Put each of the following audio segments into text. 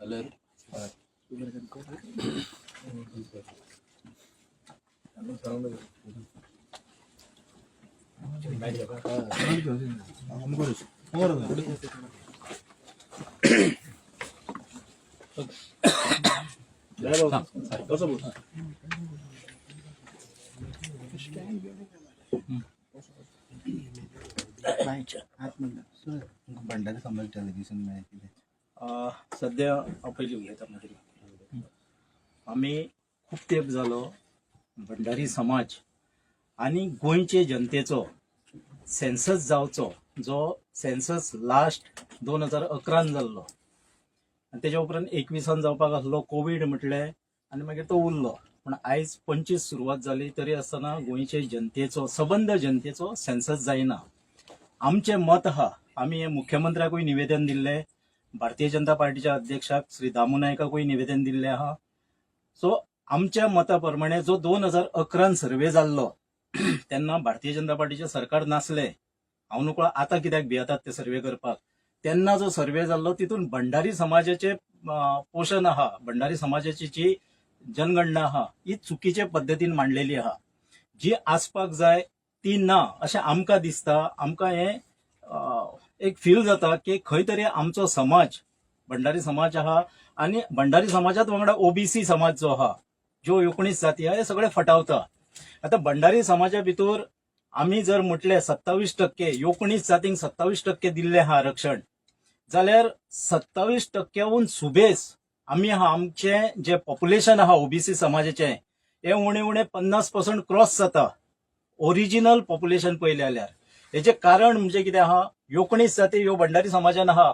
भंडारी समाज सध्या पहिली उलयता आम्ही खूप तेंप जालो भंडारी समाज आणि गोंयचे जनतेचो सेन्सस जावचो, जो सेन्सस लास्ट 2011 जाल्लो आनी तेज्या उपरांत 21 जावपाक आसलो. कोविड म्हटले आनी मागीर तो उरलो. पण आयज 25 सुरवात जाली तरी आसतना गोंयचे जनतेचो सबंद जनतेचो सेन्सस जायना. आमचे मत आहा, आमी हे मुख्यमंत्र्याकूय निवेदन दिल्ले, भारतीय जनता पार्टीच्या अध्यक्षाक श्री दामू नायकाकूय निवेदन दिल्ले आहा. सो आमच्या मता प्रमाणे जो 2011 सर्वे जाल्लो तेन्ना भारतीय जनता पार्टीचे सरकार नासले. हांव नको आतां कित्याक भियेतात ते सर्वे करपाक. तेन्ना जो सर्वे जाल्लो तितून भंडारी समाजाचे पोषण आहा, भंडारी समाजाची जी जनगणना आहा ही चुकीचे पद्दतीन मांडलेली आहा. जी आसपाक जाय ती ना अशें आमकां दिसता. आमकां हे एक फील जाता की खंय तरी आमचो समाज भंडारी समाज आहा आनी भंडारी समाजात वांगडा ओबीसी समाज जो आहा, ज्यो 19 जाती आहा, हे सगळे फटावता. आता भंडारी समाजा भितर आमी जर म्हटले 27%, 19 जातींक 27% दिल्ले आहा आरक्षण, जाल्यार 27%हून सुबेज आमी आमचे जे पॉप्युलेशन आहा ओबीसी समाजाचे हे उणे उणे 50% क्रॉस जाता ओरिजिनल पॉप्युलेशन पयले जाल्यार. हेचे कारण म्हणजे कितें आहा, 19 जाती ह्यो भंडारी समाजान आहा.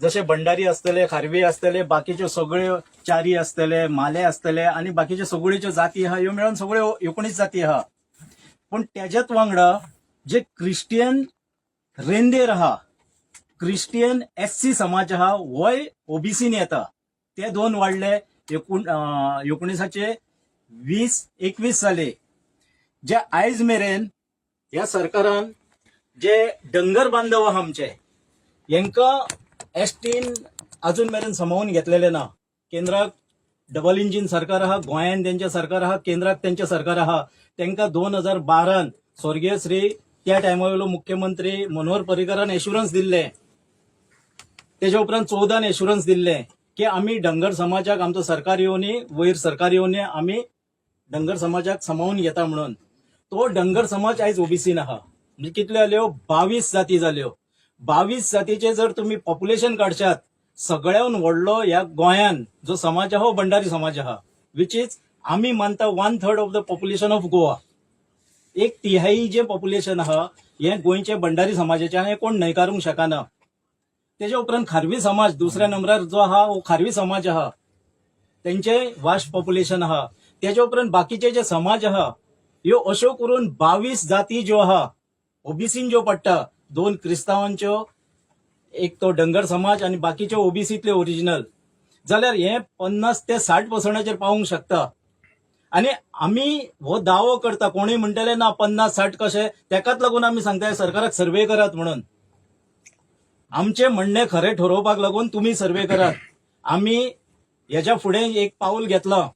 जसे भंडारी आसतले, खारवी आसतले, बाकीच्यो सगळ्यो चारी आसतले, माले आसतले आणि बाकीच्यो सगळ्यो जाती आहा ह्यो मेळून सगळ्यो 19 जाती आहा. पण त्याच्यात वांगडा जे क्रिश्चियन रेंदेर आहा, क्रिश्चियन एससी समाज आहा, वय ओबीसीन येता. ते दोन वाढले 19चे 20-21 जाले. जे आयज मेरेन ह्या सरकारान जे डंगर बांधव आहा आमचे हेंका एसटीन अजून मेरेन समावून घेतलेले ना. केंद्राक डबल इंजिन सरकार आहा, गोंयान तेंचे सरकार आहा, केंद्राक तेंचे सरकार आहा. तेंका 2012 स्वर्गीय श्री त्या टायमावेलो मुख्यमंत्री मनोहर पर्रीकारान एश्युरन्स दिल्ले. तेज्या उपरांत 14 एश्युरन्स दिल्ले की आमी डंगर समाजाक आमचो सरकार येवनी, वयर सरकार येवनी, आमी डंगर समाजाक समावून घेता म्हणून. तो डंगर समाज आयज ओबीसीन आहा. म्हणजे कितल्यो जाल्यो, 22 जाती जाल्यो. 22 जातीचे जर तुम्ही पॉप्युलेशन काडशात, सगळ्याहून व्हडलो ह्या गोंयान जो समाज आहा भंडारी समाज आहा, विच इज आमी मानता 1/3 of the population of Goa. 1/3 जे पॉप्युलेशन आहा हे गोंयचे भंडारी समाजाचे आहा, हे कोण न्हयकारूंक शकना. तेज्या उपरांत खारवी समाज दुसऱ्या नंबरार जो आहा हो खारवी समाज आहा, तेंचे वास्ट पॉप्युलेशन आहा. तेज्या उपरांत बाकीचे जे समाज आहा ह्यो अश्यो करून 22 जाती ज्यो आहा ओबीसीन ज्यो पडटा, 2 क्रिस्तावांच्यो, एक तो डंगर समाज आणि बाकीचे ओबीसीतले ओरिजिनल, जाल्यार हे 50 ते 60% पावूंक शकता. आणि आमी हो दावो करता, कोणी म्हणटले ना 50-60 कशे, तेकाच लागून आमी सांगता सरकाराक सर्वे करात म्हणून. आमचे म्हणणे खरे ठरवपाक लागून तुम्ही सर्वे करात. आमी हेच्या फुडें एक पाऊल घेतला.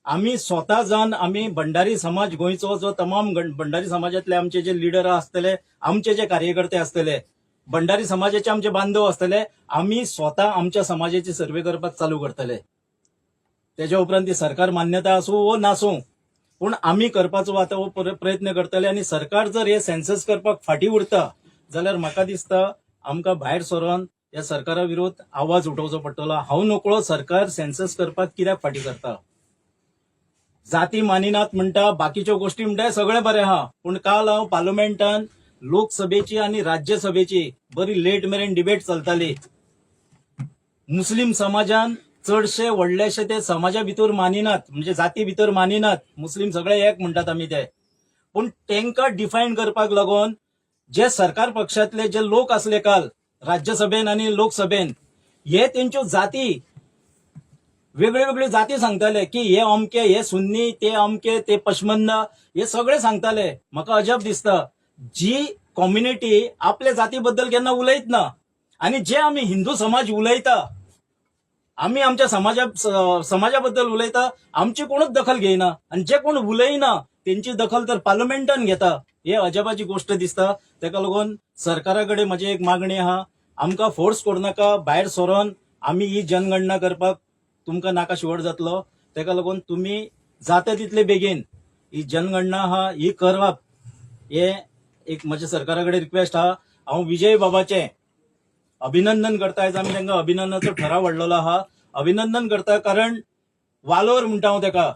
आमी स्वतः जावन आमी भंडारी समाज गोंयचो जो तमाम भंडारी समाजातले आमचे जे लिडर आसतले, आमचे जे कार्यकर्ते आसतले, भंडारी समाजाचे आमचे बांधव आसतले, आमी स्वतः आमच्या समाजाची सर्वे करपाक चालू करतले. तेज्या उपरांत ती सरकार मान्यता आसूं वो नासूं, पूण आमी करपाचो आतां हो प्रयत्न करतले. आनी सरकार जर हे सेन्सस करपाक फाटी उरता जाल्यार म्हाका दिसता आमकां भायर सरोन ह्या सरकारा विरोध आवाज उठोवचो पडटलो. हांव नकळो सरकार सेन्सस करपाक कित्याक फाटी करता. जाती मानिनात म्हणटा, बाकीच्यो गोष्टी म्हणटा, सगळें बरें आहा. पूण काल हांव पार्लमेंटान लोकसभेची आणि राज्यसभेची बरी लेट मेरेन डिबेट चलताली. मुस्लिम समाजान चडशे व्हडलेशे ते समाजा भितर मानिनात, म्हणजे जाती भितर मानिनात. मुस्लिम सगळे एक म्हणटात आमी ते. पूण तेंका डिफायन करपाक लागून जे सरकार पक्षातले जे लोक असले काल राज्यसभेन आणि लोकसभेन, हे तेंच्यो जाती वेगळ्यो वेगळ्यो जाती सांगताले की हे अमके, हे सुन्नी, ते अमके, ते पश्मन्ना, हे सगळे सांगताले. म्हाका अजब दिसता जी कम्युनिटी आपल्या जाती बद्दल केन्ना उलयत ना, आणि जे आमी हिंदू समाज उलयता आम्ही आमच्या समाजाबद्दल उलयता, आमची कोणूच दखल घेयना आणि जे कोण उलयना त्यांची दखल तर पार्लमेंटान घेता, हे अजापाची गोष्ट दिसता. ताका लागून सरकाराकडे म्हजी एक मागणी आहा, आमकां फोर्स करू नाका, भायर सरोन आम्ही ही जनगणना करपाक तुमकां नाका शिवड जातलो. ताका लागून तुम्ही जाता तितले बेगीन ही जनगणना आहा ही करप, हे एक म्हज्या सरकाराकडे रिक्वेस्ट आहा. हांव विजय बाबाचे अभिनंदन करता. आयज आमी तांकां अभिनंदनाचो ठराव हाडलेलो आहा. अभिनंदन करता कारण वालोर म्हणटा हांव ताका,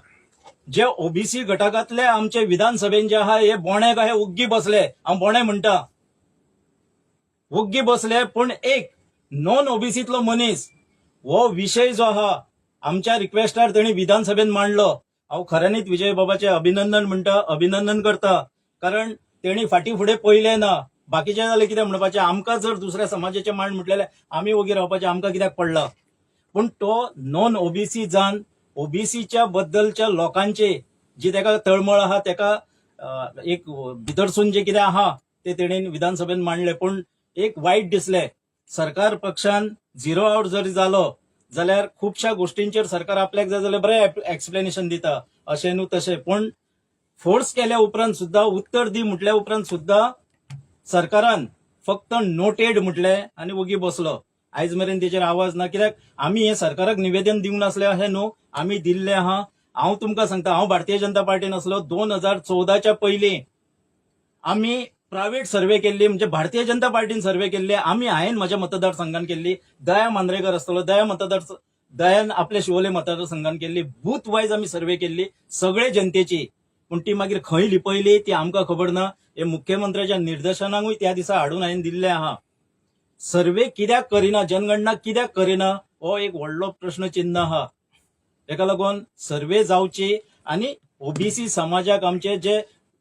जे ओबीसी घटकातले आमचे विधानसभेन जे आहा हे बोणे काय उग्गी बसले. हांव बोणे म्हणटा उग्गी बसले, पण एक नॉन ओबीसीतलो मनीस हो विषय जो आहा आमच्या रिक्वेस्टार तेणी विधानसभेन मांडलो. हांव खऱ्यांनीच विजय बाबाचे अभिनंदन म्हणटा, अभिनंदन करता. कारण तेणी फाटी फुडें पयले ना. बाकीचे जाल्यार कितें म्हणपाचें, आमकां जर दुसऱ्या समाजाचे मांड म्हटलेले आमी वगीर रावपाचे, आमकां कित्याक पडला. पण तो नॉन ओबीसी जावन ओबीसीच्या बद्दलच्या लोकांचे जी ताका तळमळ आहा ताका एक भितरसून जे कितें आहा ते तेणेन विधानसभेन मांडले. पण एक वायट दिसले, सरकार पक्षान झिरो आउट जरी जालो जाल्यार खुबश्या गोष्टींचेर सरकार आपल्याक जाय जाल्यार बरें एक्सप्लेनेशन दिता, अशें न्हू तशें. पण फोर्स केल्या उपरांत सुद्धा, उत्तर दी म्हटल्या उपरांत सुद्धा सरकारान फक्त नोटेड म्हटले आनी वगी बसलो. आयज मेरेन तेचेर आवाज ना. कित्याक आमी हे सरकाराक निवेदन दिवंक नासले अशें न्हू, आमी दिल्ले आहा. हांव तुमकां सांगता, हांव भारतीय जनता पार्टीन आसलो 2014च्या पयलीं आमी प्रायव्हेट सर्वे केल्ली, म्हणजे भारतीय जनता पार्टीन सर्वे केल्ली. हांवें म्हज्या मतदारसंघान केल्ली. दया मांद्रेकर आसतलो, दयान आपल्या शिवोले मतदारसंघान केल्ली. बूथ वायज आमी सर्वे केल्ली सगळे जनतेची. पण ती मागीर खंय लिपयली ती आमकां खबर ना. हे मुख्यमंत्र्याच्या निर्देशनाकूय त्या दिसा हाडून हांवें दिल्ले आहा. सर्वे कित्याक करिना, जनगणना कित्याक करिना, हो एक व्हडलो प्रश्नचिन्ह आहा. ताका लागून सर्वे जावची आनी ओबीसी समाजाक आमचे जे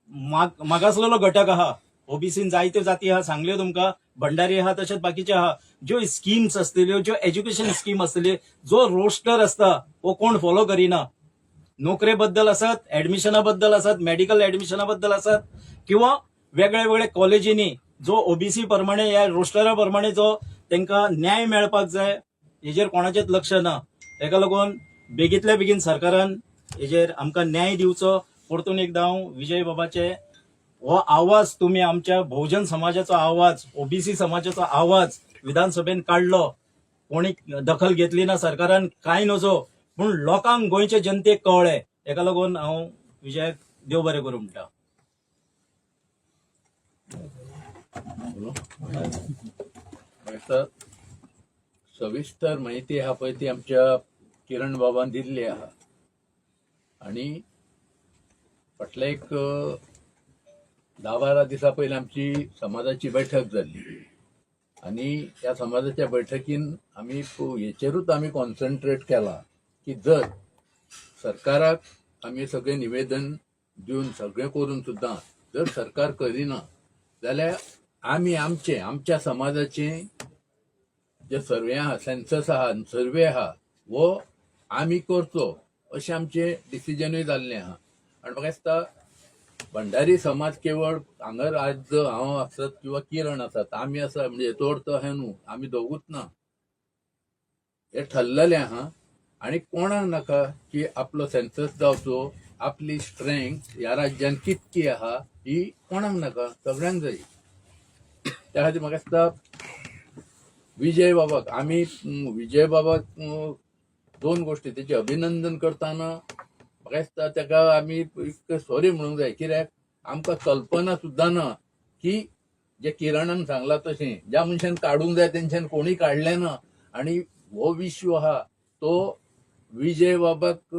मागासलेलो घटक आहा, ओबीसीन जायत्यो जाती आहा, सांगल्यो तुमकां, भंडारी आहा, तशेंच बाकीचे आहा. ज्यो स्किम्स आसतल्यो, ज्यो एज्युकेशन स्कीम आसतली, जो रोस्टर आसता हो कोण फॉलो करिना. नोकरे बद्दल आसात, ऍडमिशना बद्दल आसात, मेडिकल ऍडमिशना बद्दल आसात, किंवा वेगळे वेगळे कॉलेजींनी जो ओबीसी प्रमाणे या रोस्टरा प्रमाणे जो तांकां न्याय मेळपाक जाय हेजेर कोणाचेच लक्ष ना. ताका लागून बेगीतल्या बेगीन सरकारान हेजेर आमकां न्याय दिवचो. परतून एकदां हांव विजय बाबाचे हो आवाज, तुम्ही आमच्या बहुजन समाजाचो आवाज, ओबीसी समाजाचो आवाज विधानसभेन काढलो, कोणी दखल घेतली ना सरकारान, कांय नजो, पूण लोकांक गोंयचे जनतेक कळ्ळें. ताका लागून हांव विजयाक देव बरें करूं म्हणटा. सविस्तर माहिती आहा पळय ती आमच्या किरण बाबान दिल्ली आहा. आणि फाटल्या एक 10-12 दिसा पयलीं आमची समाजाची बैठक जाल्ली. आणि त्या समाजाच्या बैठकीन आमी हेचेरूच आमी कॉन्सन्ट्रेट केला की जर सरकाराक आमी सगळें निवेदन दिवन सगळें करून सुद्दां जर सरकार करिना जाल्यार आमी आमच्या समाजाचे जे सर्वे आहा, सेन्सस आहा, सर्वे आहा, वो आमी करचो अशें आमचें डिसिजनूय जाल्लें आहा. आनी म्हाका दिसता भंडारी समाज केवळ हांगर आज हांव आसत किंवा किरण आसात, आमी आसा म्हणजे चड तो हे न्हू, आमी दोगूच ना, हे ठरलेलें आहा. आणि कोणाक नाका की आपलो सेन्सस जावचो, आपली स्ट्रेंथ ह्या राज्यान कितकी आहा ही कोणाक नाका, सगळ्यांक जाय. त्या खातीर म्हाका दिसता विजय बाबाक दोन गोष्टी तेचे अभिनंदन करताना म्हाका दिसता ताका आमी सॉरी म्हणूंक जाय. कित्याक आमकां कल्पना सुद्दां ना की जे किरणान सांगला तशें ज्या मनशान काडूंक जाय तेंच्यान कोणी काडलें ना. आणि हो विश्व आहा तो विजय बाबाक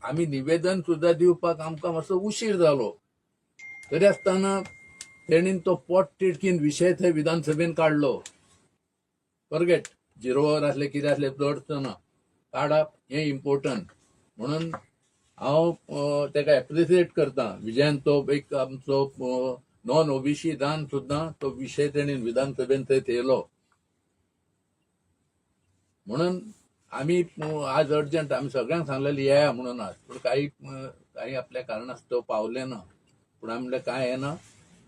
आमी निवेदन सुद्दां दिवपाक आमकां मातसो उशीर जालो. तरी आसतना तेणीन तो पोट तिडकीन विशय थंय विधानसभेन काडलो. फॉरगेट 0 आवर आसले कितें आसले चडसो ना, काडप हें इम्पॉर्टंट. म्हणून हांव ताका एप्रिसिएट करता. विजयान तो एक आमचो नॉन ओबीसी जावन सुद्दां तो विशय तेणीन विधानसभेन थंय थेयलो. म्हणून आमी आज अर्जंट आमी सगळ्यांक सांगलेलें येया म्हणून आज, पूण काही आपल्या कारणास्तव पावले ना. पूण आमी म्हणलें कांय येना,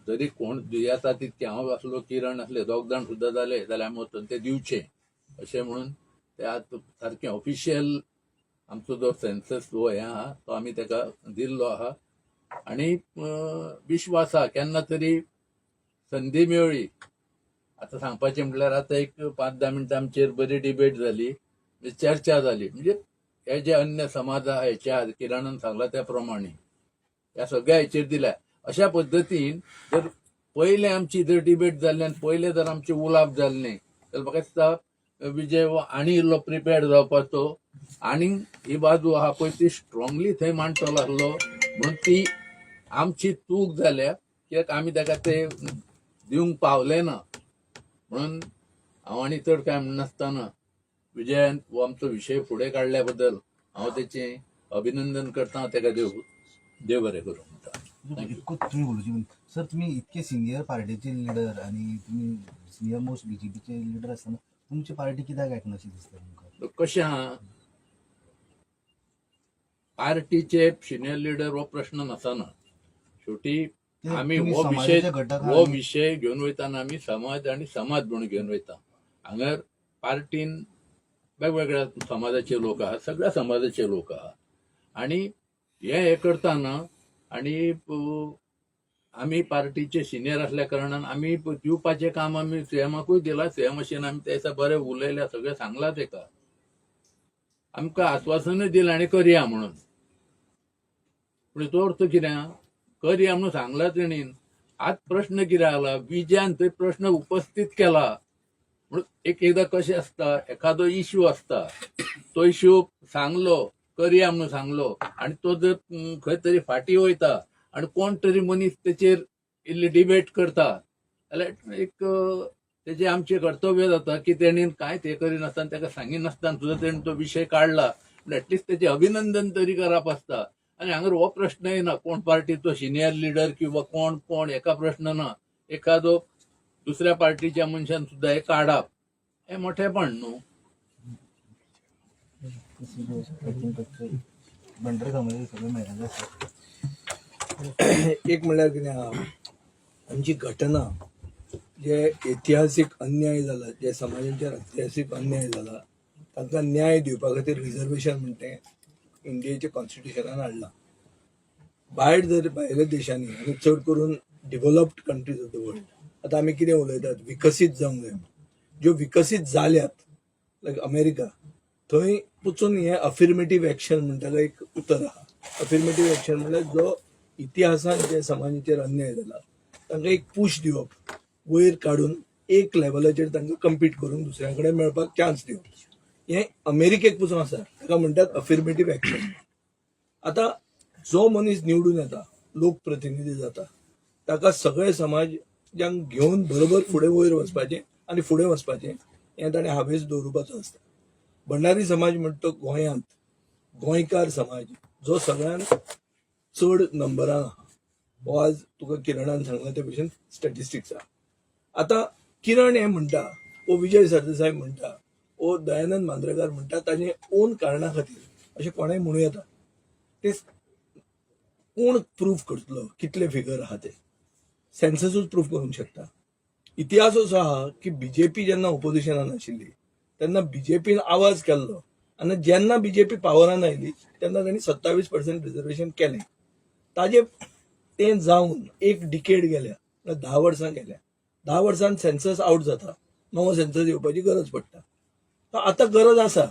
जरी कोण येता तितके हांव आसलो, किरण आसले, दोग जाण सुद्दां जाले जाल्यार आमी वचून ते दिवचे अशें म्हणून ते आज सारकें ऑफिशियल आमचो जो सेन्सस जो हे आहा तो आमी ताका दिल्लो आहा आणि विश्वास आहा केन्ना तरी संधी मेळ्ळी. आता सांगपाचें म्हटल्यार आता एक 5-10 मिनटां आमचेर बरी डिबेट जाली, चर्चा जाली. म्हणजे हे जे अन्य समाज आहा हेच्या किरणान सांगला त्या प्रमाणे ह्या सगळ्या हेचेर दिल्या. अशा पद्दतीन जर पयले आमची जर डिबेट जाल्ली आनी पयले जर आमचे उलोवप जाल्ले जाल्यार म्हाका दिसता विजय हो आनी इल्लो प्रिपेर्ड जावपाचो आनी ही बाजू आहा पळय ती स्ट्रॉंगली थंय मांडटलो आसलो. म्हणून ती आमची चूक जाल्या कित्याक आमी ताका ते दिवंक पावले ना. म्हणून हांव आनी चड काय म्हणनासतना विजयान हो आमचो विशय फुडें काडल्या बद्दल हांव तेचें अभिनंदन करता. ताका देव बरें करूं म्हणटा. एकूच तुम्ही बोलूची सर, तुम्ही इतके सिनियर पार्टीचे लिडर आणि तुम्ही सिनियर मोस्ट बीजेपीचे लिडर असताना तुमची पार्टी कित्याक आयकनाशी दिसता तुमकां? कशें आहा पार्टीचे सिनियर लिडर हो प्रश्न नसना. शेवटी आमी तुम्ही हो समाजाच्या गटाक विषय घेवन वयताना आमी समाज आनी समाज म्हणून घेवन वयता. हांगा पार्टीन वेगवेगळ्या समाजाचे लोक आहात, सगळ्या समाजाचे लोक आहात आणि हे करताना आणि आमी पार्टीचे सिनियर असल्या कारणान आमी दिवपाचें काम आमी सीएमाकूय दिलां. सीएम अशें आमी त्या बरें उलयल्या, सगळें सांगलां ताका. आमकां आश्वासनूय दिलां आनी करया म्हणून. पूण तो अर्थ कितें करया म्हणून सांगला तेणीन. आज प्रश्न कितें आला, विजयान थंय प्रश्न उपस्थित केला. म्हणून एकदा कशें आसता, एखादो इश्यू आसता, तो इश्यू सांगलो करया म्हणून सांगलो आणि तो जर खंय तरी फाटी वयता आणि कोण तरी मनीस तेचेर इल्ली डिबेट करता जाल्यार एक तेजे आमचें कर्तव्य जाता की तेणीन कांयच हें करिनासतना ताका सांगिनासतना सुद्दां तेणें तो विशय काडला. एटलिस्ट तेचें अभिनंदन तरी करप आसता. आनी हांगा हो प्रश्न येना कोण पार्टीचो सिनियर लिडर किंवा कोण एका प्रश्न ना. एखादो दुसऱ्या पार्टीच्या मनशान सुद्दां हे काडप हें मोठेपण न्हू. बंडरे समाजाचे सगळे मेळाले एक म्हणल्यार कितें आहा, आमची घटना जे ऐतिहासीक अन्याय जाला, जे समाजाचेर ऐतिहासीक अन्याय जाला तांकां न्याय दिवपा खातीर रिजर्वेशन म्हणटे इंडियेच्या कॉन्स्टिट्युशनान हाडला. भायर जर भायल्या देशांनी आनी चड करून developed countries of the world आतां आमी कितें उलयतात विकसीत जावंक जाय. ज्यो विकसीत जाल्यात लायक अमेरिका, थंय वचून हे अफर्मेटिव्ह एक्शन म्हणटा एक उतर आहा. अफर्मेटिव्ह एक्शन म्हणल्यार जो इतिहासान जे समाजाचेर अन्याय जाला तांकां एक पुश दिवप, वयर काडून एक लेवलाचेर तांकां कम्पीट करून दुसऱ्या कडेन मेळपाक चान्स दिवप. हें अमेरिकेक पसून आसा, ताका म्हणटात अफर्मेटिव्ह एक्शन. आतां जो मनीस निवडून येता, लोकप्रतिनिधी जाता, ताका सगळे समाजांक घेवन बरोबर फुडें वयर वचपाचें आनी फुडें वचपाचें हें ताणें हावेस दवरुपाचो आसता. भंडारी समाज म्हणटा तो गोंयांत गोंयकार समाज जो सगळ्यांत चड नंबरान आहा. हो आज तुका किरणान सांगला ते भशेन स्टॅटिस्टिक्स आहा. आतां किरण हें म्हणटा, ओ विजय सरदेसाय म्हणटा, ओ दयानंद मांद्रेकार म्हणटा ताजे ओन कारणां खातीर अशें कोणेंय म्हणूं येता. ते कोण प्रूफ करतलो कितले फिगर आहा ते? सेन्ससूच प्रूफ करूंक शकता. इतिहास असो आहा की बीजेपी जेन्ना ओपोजिशनान आशिल्ली तेन्ना बीजेपीन आवाज केल्लो आनी जेन्ना बीजेपी पावरान आयली तेन्ना तांणी 27% रिजर्वेशन केलें. ताजे तें जावन एक डिकेड गेल्या, 10 वर्सां गेल्या. 10 वर्सान सेन्सस आउट जाता, नवो सेन्सस येवपाची गरज पडटा. आतां गरज आसा.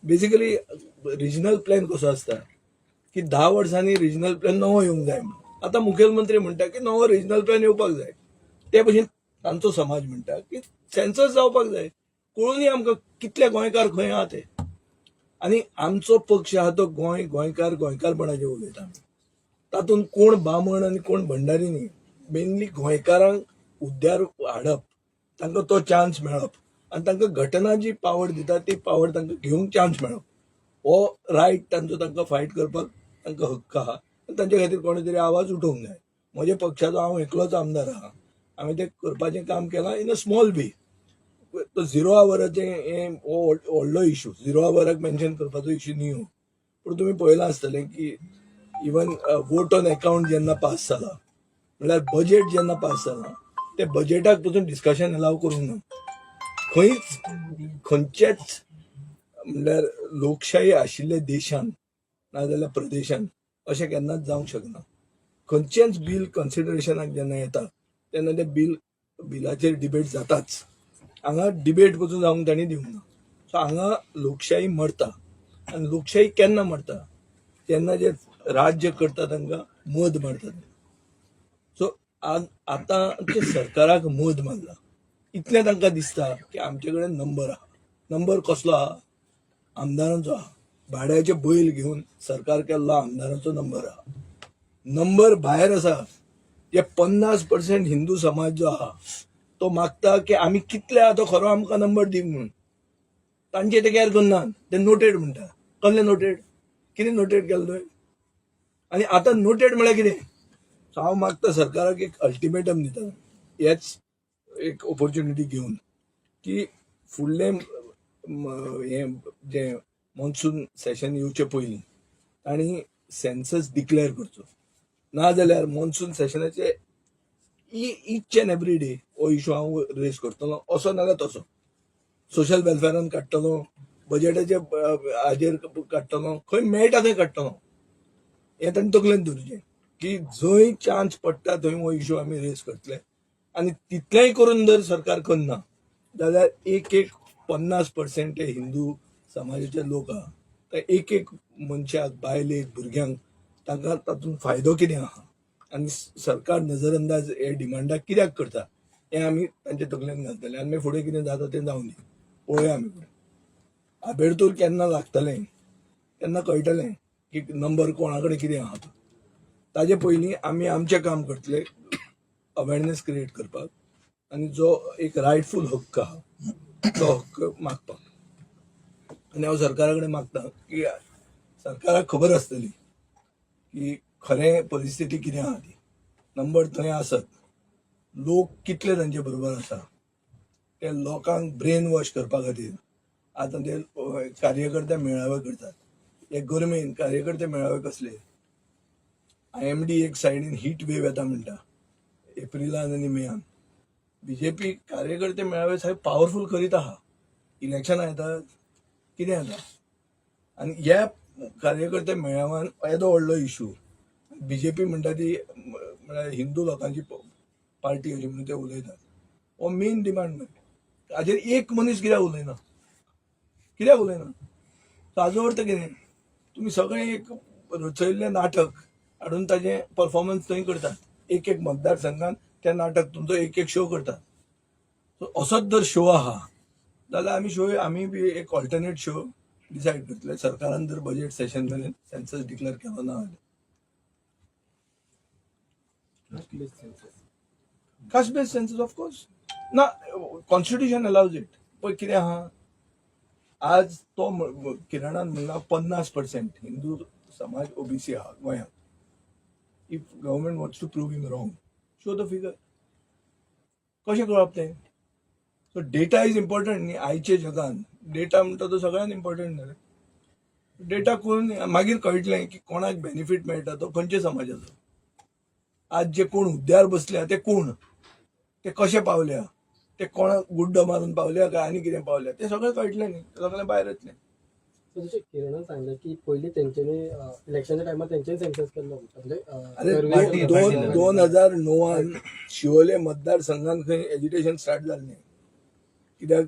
बेसिकली रिजनल प्लॅन कसो आसता की 10 वर्सांनी रिजनल प्लॅन नवो येवंक जाय. आतां मुखेलमंत्री म्हणटा की नवो रिजनल प्लॅन येवपाक जाय. ते भशेन तांचो समाज म्हणटा की सेन्सस जावपाक जाय. कळूनय आमकां कितले गोंयकार खंय आहा ते. आनी आमचो पक्ष आहा तो गोंयकारपणाचेर उलयता. तातूंत कोण बामण आनी कोण भंडारी न्ही, मेनली गोंयकारांक हुद्द्यार हाडप, तांकां तो चान्स मेळप आनी तांकां घटना जी पावर दिता ती पावर तांकां घेवंक चान्स मेळप, हो रायट तांचो तांकां फायट करपाक तांकां हक्क आहा. तांचे खातीर कोणे तरी आवाज उठोवंक जाय. म्हज्या पक्षाचो हांव एकलोच आमदार आहा. हांवें तें करपाचें काम केलां इन अ स्मॉल वे. तो 0 आवराचें हें व्हडलो इश्यू, 0 आवराक मेन्शन करपाचो इश्यू न्ही हो. पूण तुमी पळयलां आसतलें की इवन वोट ऑन अकाउंट जेन्ना पास जाला, म्हळ्यार बजेट जेन्ना पास जाला, ते बजेटाक पसून डिस्कशन अलाव करूंक ना. खंयचेच म्हणल्यार लोकशाही आशिल्ल्या देशांत नाजाल्यार प्रदेशांत अशें केन्नाच जावंक शकना. खंयचेंच बील कन्सिडरेशनाक जेन्ना येता तेन्ना ते बिलाचेर डिबेट जाताच. हांगा डिबेट पसून जावंक तांणी दिवंक ना. सो हांगा लोकशाही मरता. आनी लोकशाही केन्ना मरता तेन्ना जे राज्य करता तांकां मद मारता. सो आतां सरकाराक मद मारला. इतलें तांकां दिसता की आमचे कडेन नंबर आहा. नंबर कसलो आहा? आमदारांचो आहा. भाड्याचे बैल घेवन सरकार केल्लो आमदारांचो नंबर आहा. नंबर भायर आसा जे 50% हिंदू समाज जो आहा तो मागता की आमी कितले आहा तो खरो आमकां नंबर दी म्हणून. तांचे ते कॅर करनात. ते नोटेड म्हणटा. कसले नोटेड? कितें नोटेड केलें तुवें? आनी आतां नोटेड म्हळ्यार कितें? सो हांव मागता सरकाराक एक अल्टिमेटम दिता हेच एक ऑपॉर्च्युनिटी घेवन की फुडलें हे जे मॉन्सून सेशन येवचे पयलीं तांणी सेन्सस डिक्लेअर करचो. नाजाल्यार मॉन्सून सेशनाचे ईच एंड एवरी डे हो इशू हांव रेज करतलो. असो नाल्यार तसो. सोशल वेलफेरान काडटलो, बजेटाचे हाजेर काडटलो, खंय मेळटा थंय काडटलो. हें तांणी तकलेंत दवरचें की जंय चान्स पडटा थंय हो इशू आमी रेज करतले. आनी तितलेंय करून जर सरकार करना जाल्यार एक 50% हे हिंदू समाजाचे लोक आहा ते एक मनशाक, बायलेक, भुरग्यांक तांकां तातूंत फायदो कितें आहा आनी सरकार नजरअंदाज हे डिमांडाक कित्याक करता हें आमी तांचे तकलेंत घालतले. आनी मागीर फुडें कितें जाता तें जावं दी. पळोवया आमी फुडें. आबेडतोर केन्ना लागतलें तेन्ना कळटलें की नंबर कोणा कडेन कितें आहा तो. ताजे पयलीं आमी आमचें काम करतले अवेरनेस क्रिएट करपाक आनी जो एक रायटफूल हक्क आहा तो हक्क मागपाक. आनी हांव सरकारा कडेन मागता की सरकाराक खबर आसतली की खरें परिस्थिती कितें आहा ती. नंबर थंय आसत. लोक कितले तांचे बरोबर आसा ते लोकांक ब्रेन वॉश करपा खातीर आतां ते कार्यकर्ते मेळावे करतात. हे गरमेन कार्यकर्ते मेळावे कसले? IMD एक सायडीन हीट वेव येता म्हणटा एप्रिलान आनी मेयान. बीजेपी कार्यकर्ते मेळावे साहेब पॉवरफुल करीत आहा. इलेक्शनां येतात कितें जाता आनी ह्या कार्यकर्ते मेळाव्यान येदो व्हडलो इशू बीजेपी म्हणटा ती म्हळ्यार हिंदू लोकांची पार्टी अशी म्हणून ते उलयतात. हो मेन डिमांड न्हय. हाजेर एक मनीस कित्याक उलयना? कित्याक उलयना? ताजो अर्थ कितें? तुमी सगळें एक रचयल्लें नाटक हाडून ताजें परफॉर्मन्स थंय करतात. एक मतदारसंघात त्या नाटक तुमचो एक शो करतात. सो असोच जर शो आहा जाल्यार आमी बी एक ऑल्टरनेट शो डिसायड करतले. सरकारान जर बजेट सेशन मेरेन सेन्सस डिक्लेअर केलो ना जाल्यार. कास्ट बेस्ड सेन्सस ऑफकोर्स ना. Constitution allows it. पण कितें आहा आज तो किरणान म्हणला 50% हिंदू समाज OBC आहा गोंयांत. If government wants to prove him wrong show the figure. कशें कळप तें? सो डेटा इज इम्पॉर्टंट न्ही. आयचे जगान डेटा म्हणटा तो सगळ्यात इम्पॉर्टंट न्ही. डेटा करून मागीर कळटलें की कोणाक बेनिफीट मेळटा तो खंयच्या समाजाचो. आज जे कोण हुद्द्यार बसल्या ते कोण, ते कशे पावल्या, ते कोणाक गुड्डो मारून पावल्या काय आनी कितें पावल्या ते सगळें कळटलें न्ही. सगळें भायर येतलें. जशें किरणान सांगलें की पयलीं तेंच्यांनी इलेक्शनच्या टायमार तेंच्यांनी सेन्सस केल्लो म्हणजे अरे 2009 शिवोले मतदारसंघान खंय एजिटेशन स्टार्ट जालें न्ही. कित्याक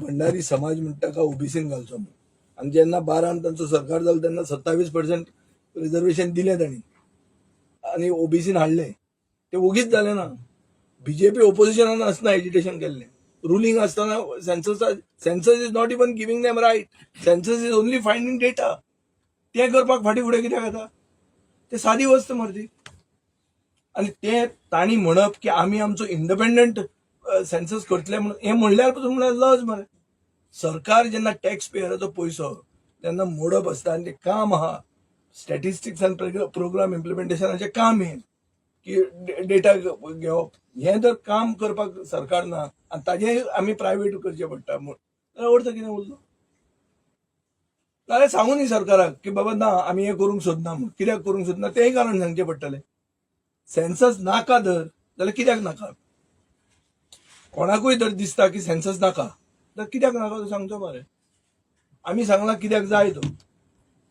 भंडारी समाज म्हणटा ताका OBCन घालचो म्हणून. आनी जेन्ना 12 तांचो सरकार जालो तेन्ना 27% रिजर्वेशन दिलें तांणी आनी OBCन हाडलें. ते ओगीच जालें ना. बीजेपी ओपोजिशनान आसतना एजिटेशन केल्लें. रुलींग आसतना census is not even giving them right. Census is only finding data. तें करपाक फाटीं फुडें कित्याक येता? ते सादी वस्त मर्दी. आनी ते तांणी म्हणप की आमी आमचो इंडिपेंडंट सेन्सस करतले म्हणून हें म्हणल्यार पसून म्हणल्यार लज मरे. सरकार जेन्ना टॅक्स पेयराचो पयसो तेन्ना मोडप आसता आनी तें काम आहा स्टॅटिस्टिक्स आनी प्रोग्राम इम्प्लिमेंटेशनाचें काम हें की डेटा घेवप. हें जर काम करपाक सरकार ना आनी ताजें आमी प्रायवेट करचें पडटा जाल्यार अर्थ कितें उरलो? जाल्यार सांगू न्ही सरकाराक की बाबा ना आमी हें करूंक सोदना म्हणून. कित्याक करूंक सोदना तेंय कारण सांगचें पडटलें. सेन्सस नाका जर जाल्यार कित्याक नाका? कोणाकूय जर दिसता की सेन्सस नाका जाल्यार कित्याक नाका तो सांगचो मरे. आमी सांगला कित्याक जाय तो,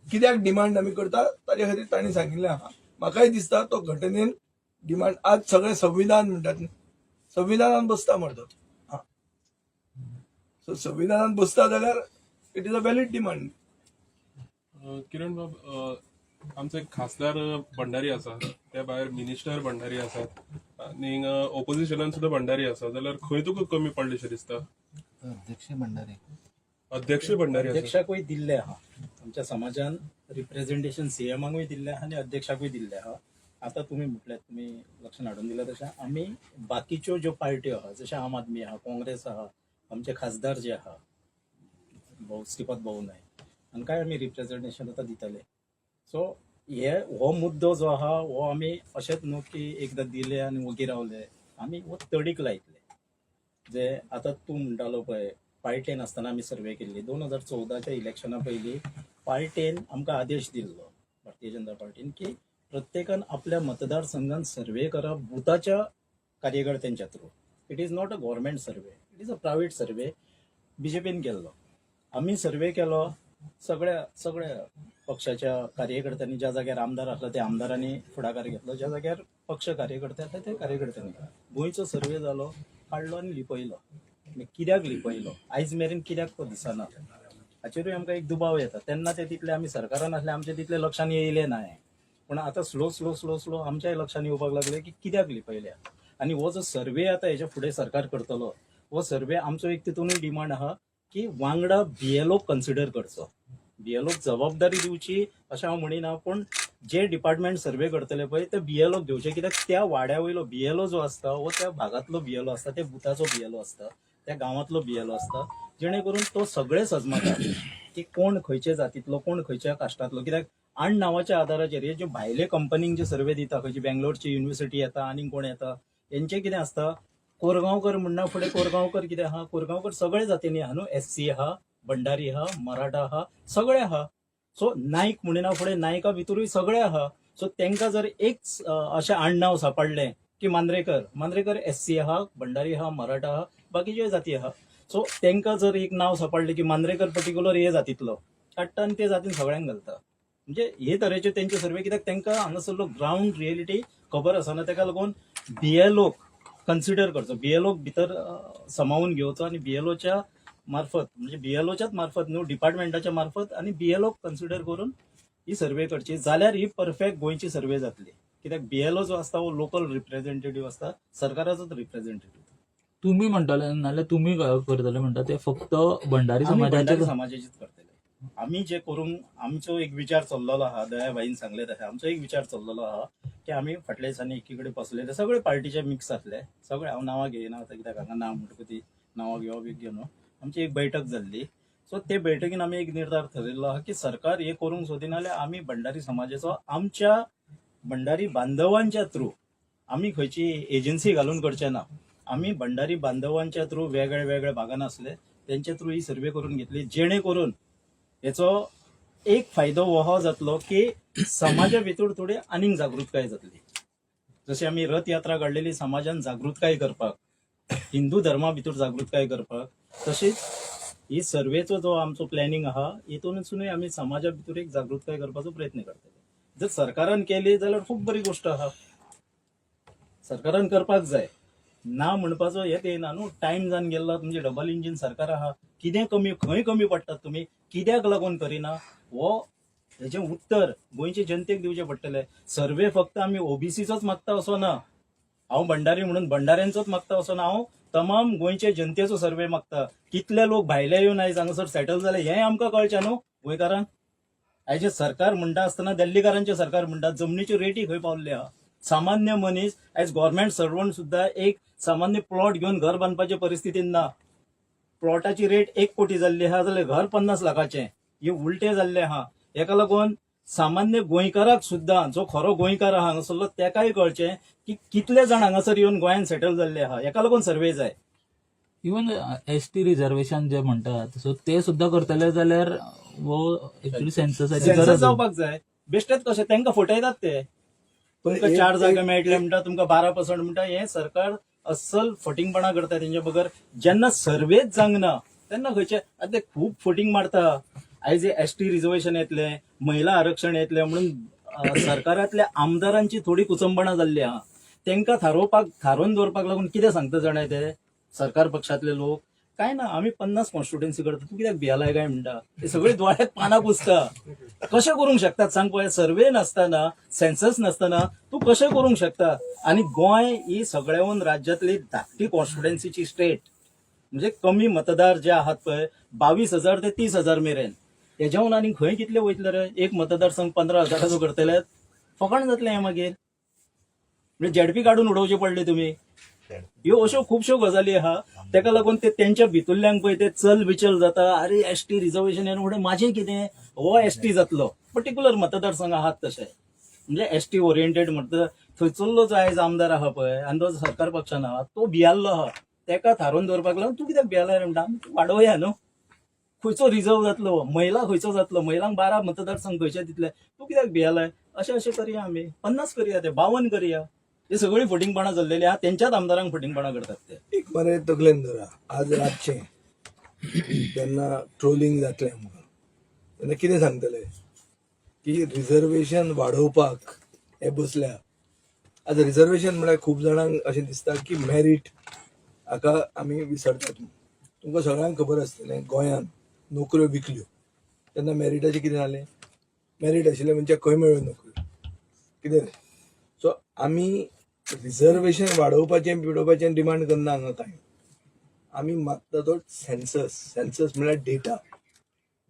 कित्याक डिमांड आमी करता ताचे खातीर तांणी सांगिल्लें आहा. म्हाकाय दिसता तो घटनेन डिमांड आज सगळे संविधान म्हणटात न्ही, संविधानान बसता मरतो. सो संविधानान बसता जाल्यार it is a valid demand. Kiran बाब, आमचे खासदार भंडारी आसा, त्या भायर मिनिस्टर भंडारी आसात आनी ऑपोजिशनान सुद्धा भंडारी आसा, जाल्यार खंय तुका कमी पडलेशें दिसता? अध्यक्ष भंडारी अध्यक्ष भंडारी आसा. अध्यक्षाकूय दिल्ले आहा, आमच्या समाजान रिप्रेझेंटेशन सीएमाकूय दिल्ले आहा आनी अध्यक्षाकूय दिल्ले आहा. आता तुम्ही म्हटल्यात, तुम्ही लक्षात हाडून दिलं तशें आमी बाकीच्यो ज्यो पार्ट्यो आहा, जशें आम आदमी आहा, काँग्रेस आहा, आमचे खासदार जे आहा श्रीपाद भाऊ नायक, हांकांय आमी रिप्रेझेंटेशन आतां दितले. सो हो मुद्दो जो आहा हो आमी अशेंच न्हू की एकदां दिले आनी वगी रावले, आमी हो तडीक लायतले. जे आतां तूं म्हणटालो पळय, पार्टेन आसतना आमी सर्वे केल्ली 2014च्या इलेक्शना पयलीं पार्टेन आमकां आदेश दिल्लो, भारतीय जनता पार्टीन, की प्रत्येकान आपल्या मतदारसंघात सर्वे करप बुथाच्या कार्यकर्त्यांच्या through. It is not a government survey, it is a private survey. बीजेपीन केल्लो, आम्ही सर्वे केलो, सगळ्या पक्षाच्या कार्यकर्त्यांनी, ज्या जाग्यार आमदार आसलो त्या आमदारांनी फुडाकार घेतलो, ज्या जाग्यार पक्ष कार्यकर्ते आसले त्या कार्यकर्त्यांनी. गोंयचो सर्वे जालो, काडलो आनी लिपयलो. कित्याक लिपयलो, आयज मेरेन कित्याक तो दिसना, हाचेरूय आमकां एक दुबाव येता. तेन्ना ते तितले आमी सरकारान आसले, आमचे तितले लक्षांत येयले नाय. पण आता स्लो आमच्याय लक्षांत येवपाक लागले की कित्याक लिपयल्या. आनी हो जो सर्वे आता हेच्या फुडें सरकार करतलो, हो सर्वे आमचो एक तितूनय डिमांड आहा की वांगडा बीएलओ कन्सिडर करचो. बीएलओ जबाबदारी दिवची अशें हांव म्हणिना, पण जे डिपार्टमेंट सर्वे करतले पळय ते बीएलओ घेवचे. कित्याक त्या वाड्या वयलो बीएलओ जो आसता हो त्या भागातलो बीएलओ आसता, त्या बुथाचो बीएलओ आसता, त्या गांवांतलो बीएलओ आसता, जेणे करून तो सगळे सजमता की कोण खंयचे जातीतलो, कोण खंयच्या कास्टातलो. कित्याक आड नावाच्या आधाराचेर हे जे भायले कंपनीक जे सर्वे दिता, खंयची बेंगलोरची युनिव्हर्सिटी येता आनी कोण येता, यांचे कितें आसता, कोरगांवकर म्हणना फुडें कोरगांवकर कितें आहा, कोरगांवकर सगळे जातींनी आहा न्हू, एससी आहा, भंडारी आहा, मराठा आहा, सगळे आहा. सो नायक म्हणिना फुडें नायका भितरूय सगळे आहा. सो तांकां जर एक अशें आडनाव सांपडलें की मांद्रेकर एससी आहा, भंडारी आहा, मराठा आहा, बाकीच्योय जाती आहा. सो तांकां जर एक नाव सांपडलें की मांद्रेकर पर्टिक्युलर हे जातीतलो, काडटा आनी ते जातीन सगळ्यांक घालता. म्हणजे हे तरेचे तेंचे सर्वे, कित्याक तांकां हांगासरलो ग्राउंड रियलिटी खबर आसना. ताका लागून बीएलओ कन्सिडर करचो, बीएलओ भितर समावून घेवचो आनी बीएलओच्या मार्फत, म्हणजे बीएलओच्याच मार्फत न्हू, डिपार्टमेंटाच्या मार्फत, आनी बीएलओ कन्सिडर करून ही सर्वे करची. जाल्यार ही परफेक्ट गोंयची सर्वे जातली. कित्याक बीएलओ जो आसता हो लोकल रिप्रेझेंटेटिव्ह आसता, सरकाराचोच रिप्रेझेंटेटिव्ह. तुम्ही म्हणटाले नाल्यार तुम्ही करतले म्हणटा ते फक्त भंडारी आमी भंडारी समाजाचे समाजाचीच करतले. आमी जे करून आमचो एक विचार चल्लेलो आहा, दयाबाईन सांगले तशें आमचो एक विचार चल्लेलो आहा की आमी फाटल्या दिसांनी एकीकडे बसलेले, सगळे पार्टीचे मिक्स जातले, सगळे. हांव नांवां घेयना आतां, कित्याक हांगा नांव म्हणटकूच ती नांवां घेवप योग्य न्हू. आमची एक बैठक जाल्ली. सो ते बैठकीन आमी एक निर्धार ठरयल्लो आहा की सरकार हे करूंक सोदिना जाल्यार आमी भंडारी समाजाचो आमच्या भंडारी बांधवांच्या थ्रू आमी खंयची एजन्सी घालून करचे ना. आमी भंडारी बांधवांच्या थ्रू वेगळ्या भागान आसले त्यांच्या थ्रू ही सर्वे करून घेतली, जेणे करून याचो एक फायदो हो जातलो की समाजा भितर थोडी आनीक जागृतकाय जातली. जशी आमी रथ यात्रा काडलेली समाजान जागृतकाय करपाक, हिंदू धर्मा भितर जागृतकाय करपाक, तशीच ही सर्वेचो जो आमचो प्लॅनिंग आहा हितूनसूनय आमी समाजा भितर एक जागृतकाय करपाचो प्रयत्न करतले. जर सरकारान केली जाल्यार खूब बरी गोष्ट आहा, सरकारान करपाक जाय ना म्हणपाचो हेत येना न्हू. टायम जावन गेल्लो, तुमचे डबल इंजिन सरकार आहा, कितें खंय कमी पडटात तुमी, कित्याक लागून करिना, हो हेचें उत्तर गोंयचे जनतेक दिवचें पडटलें. सर्वे फक्त आमी ओबीसीचोच मागता असो ना, हांव भंडारी म्हणून भंडाऱ्यांचोच मागता असो ना, हांव तमाम गोंयचे जनतेचो सर्वे मागता. कितले लोक भायले येवन आयज हांगासर सेटल जाले हें आमकां कळचें न्हू गोंयकारांक. आयज सरकार म्हणटा आसतना दिल्लीकारांचे सरकार म्हणटा जमनीच्यो रेटी खंय पावल्ले आहा. सामान्य मनीस आयज गव्हर्मेंट सर्वंट सुद्धा एक सामान्य प्लॉट घेऊन घर बांदपाचे परिस्थितीन ना. प्लॉटाची रेट 1 कोटी जाल्ली आहा जाल्यार घर 50 लाखाचें, हे उलटे जाल्ले आहा. हेका लागून सामान्य गोंयकाराक सुद्धा, जो खरो गोंयकार आहा हांगासरलो, तेकाय कळचें की कितले जाण हांगासर येवन गोंयांत सेटल जाल्ले आहा. हेका लागून सर्वे जाय. इवन एसटी रिझर्वेशन जे म्हणटात सो ते सुद्धा करतले जाल्यार वो एक्चुअली सेन्ससाची सेन्सस गरज जावपाक जाय. बेश्टेच कशें तांकां फटयतात ते, तुमकां 4 जागा मेळटले म्हणटा, तुमकां 12% म्हणटा. हे सरकार अस्सल फटिंगपणा करता तेंच्या बगर. जेन्ना सर्वेच जावंक ना तेन्ना खंयचे आतां ते खूब फटिंग मारता. आयज एसटी रिझर्वेशन येतले, महिला आरक्षण येतले म्हणून सरकारांतल्या आमदारांची थोडी कुचंबणा जाल्ली आहा. तांकां थारोवन दवरपाक लागून कितें सांगता जाणाय ते सरकार पक्षातले लोक? काय ना, आम्ही 50 कॉन्स्टिट्युएन्सी करता, तू कित्याक भियालाय काय म्हणटा? ते सगळे दोळ्यात पानां पुसता. कशें करूंक शकतात सांग पळय? सर्वे नासतना, सेन्सस नासतना तू कशें करूंक शकता? आणि गोंय ही सगळ्याहून राज्यातली धाकटी कॉन्स्टिट्युएन्सीची स्टेट, म्हणजे कमी मतदार जे आहात पळय 22,000 ते 30,000 मेरेन. हेज्याहून आनी खंय कितले वयतले रे? एक मतदारसंघ 15,000 करतले, फकाण जातलें हें मागीर. म्हणजे झेडपी काढून उडोवचे पडले तुमी. ह्यो अश्यो खुबश्यो गजाली आहा, तेका लागून ते तेंच्या भितरल्यांक पळय ते चल बिचल जाता. अरे एसटी रिझर्वेशन येवन फुडें माझें कितें? हो एसटी जातलो. पर्टिक्युलर मतदारसंघ आहात तशे, म्हणजे एसटी ओरिएंटेड म्हणटा थंयचल्लो जो आयज आमदार आहा पळय आनी तो सरकार पक्षान आहा तो भियाल्लो आहा. तेका थारोवन दवरपाक लागून तूं कित्याक भियालाय रे म्हणटा? आमी वाडोवया न्हू. खंयचो रिझर्व जातलो? महिला खंयचो जातलो? महिलांक 12 मतदारसंघ खंयचे दितले? तूं कित्याक भियालाय? अशें करया आमी. 50 करया, ते 52 करया. हे सगळी फटिंगपणां जाल्लेली आहा. तेंच्याच आमदारांक फटिंगपणां करतात ते. एक बरें तकलेन धरा, आज रातचें जेन्ना ट्रोलिंग जातलें आमकां, तेन्ना कितें सांगतले की रिझर्वेशन वाडोवपाक हे बसल्या. आज रिझर्वेशन म्हळ्यार खूब जाणांक अशें दिसता की मेरीट हाका आमी विसरतात. तुमकां सगळ्यांक खबर आसतलें गोंयांत नोकऱ्यो विकल्यो तेन्ना मेरिटाचें कितें जालें? मेरीट आशिल्लें म्हणजे खंय मेळ्यो नोकऱ्यो, कितें रे? सो आमी रिझर्वेशन वाडोवपाचें बिडोवपाचें डिमांड करना हांगा कांय. आमी मागता तो सेन्सस म्हळ्यार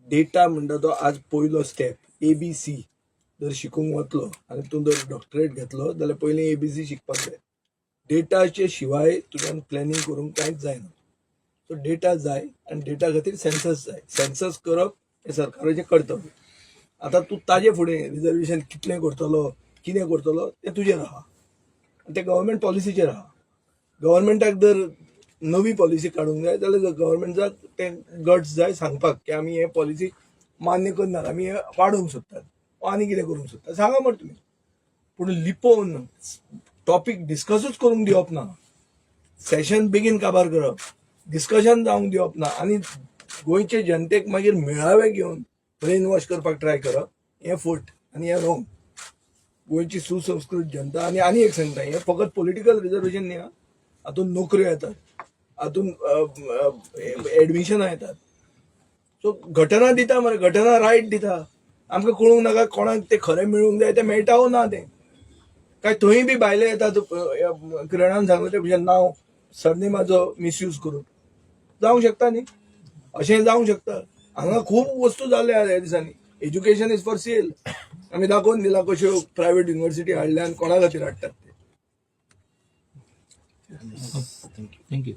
डेटा म्हणटा तो आज पयलो स्टेप. ABC जर शिकूंक वतलो आनी तूं जर डॉक्टरेट घेतलो जाल्यार पयलीं ABC शिकपाक जाय. डेटाचे शिवाय तुज्यान प्लॅनिंग करूंक कांयच जायना. सो डेटा जाय आनी डेटा खातीर सेन्सस जाय. सेन्सस करप हें सरकाराचें कर्तव्य. आतां तूं ताजे फुडें रिझर्वेशन कितलें करतलो, कितें करतलो तें तुजेर आहा. ते गव्हर्मेंट पॉलिसीचेर आहा. गव्हर्मेंटाक जर नवी पॉलिसी काडूंक जाय जाल्यार गव्हर्मेंटाक ते गट्स जाय सांगपाक की आमी हे पॉलिसी मान्य करनात, आमी हे वाडोवंक सोदतात, आनी कितें करूंक सोदतात सांगा मरे तुमी. पूण लिपोवन टॉपीक डिस्कसूच करूंक दिवप ना, सेशन बेगीन काबार करप, डिस्कशन जावंक दिवप ना आनी गोंयचे जनतेक मागीर मेळावे घेवन ब्रेन वॉश करपाक ट्राय करप, हें फट आनी हें रॉंग. गोंयची सुसंस्कृत जनता आनी एक सांगता, हें फकत पॉलिटिकल रिझर्वेशन न्ही, हातून नोकऱ्यो येतात, हातून एडमिशनां येतात. सो घटना दिता मरे, घटना रायट दिता. आमकां कळूंक नाका कोणाक ते खरें मेळूंक जाय, तें मेळटा वो ना तें काय. थंय बी भायले येतात किरणान सांगलें ते भशेन नांव सरनेमाचो मिसयूज करून जावंक शकता न्ही, अशें जावंक शकता. हांगा खूब वस्तू जाल्ल्या ह्या दिसांनी. Education is for sale. आमी दाखोवन दिला कश्यो प्रायव्हेट युनिव्हर्सिटी हाडल्या आनी कोणा खातीर हाडटात ते. थँक्यू.